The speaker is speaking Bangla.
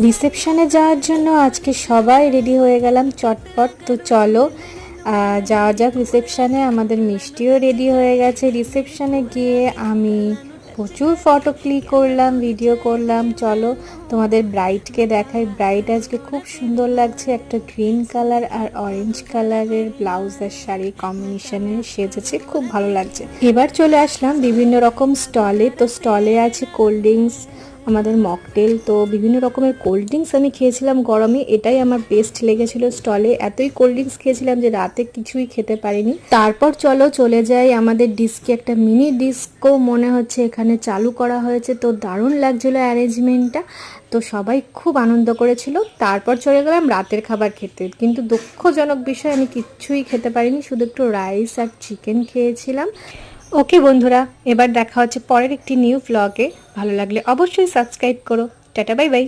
রিসেপশনে যাওয়ার জন্য আজকে সবাই রেডি হয়ে গেলাম চটপট। তো চলো যাওয়া যাক রিসেপশনে। আমাদের মিষ্টিও রেডি হয়ে গেছে। রিসেপশনে গিয়ে আমি প্রচুর ফটো ক্লিক করলাম, ভিডিও করলাম। চলো তোমাদের ব্রাইডকে দেখাই। ব্রাইড আজকে খুব সুন্দর লাগছে, একটা গ্রিন কালার আর অরেঞ্জ কালারের ব্লাউজ আর শাড়ি কম্বিনেশনে সেজেছে, খুব ভালো লাগছে। এবার চলে আসলাম বিভিন্ন রকম স্টলে। তো স্টলে আছে কোল্ড ড্রিঙ্কস, আমাদের মকটেল। তো বিভিন্ন রকমের কোল্ড ড্রিঙ্কস আমি খেয়েছিলাম গরমে, এটাই আমার বেস্ট লেগেছিল স্টলে। এতই কোল্ড ড্রিঙ্কস খেয়েছিলাম যে রাতে কিছুই খেতে পারিনি। তারপর চলো চলে যাই আমাদের ডিস্কে। একটা মিনি ডিস্কো মনে হচ্ছে এখানে চালু করা হয়েছে। তো দারুণ লাগছিল অ্যারেঞ্জমেন্টটা, তো সবাই খুব আনন্দ করেছিল। তারপর চলে গেলাম রাতের খাবার খেতে, কিন্তু দুঃখজনক বিষয় আমি কিচ্ছুই খেতে পারিনি, শুধু একটু রাইস আর চিকেন খেয়েছিলাম। ওকে বন্ধুরা, এবার দেখা হচ্ছে পরের একটি নিউ ভ্লগে। ভালো লাগলে অবশ্যই সাবস্ক্রাইব করো। Tata, bye bye.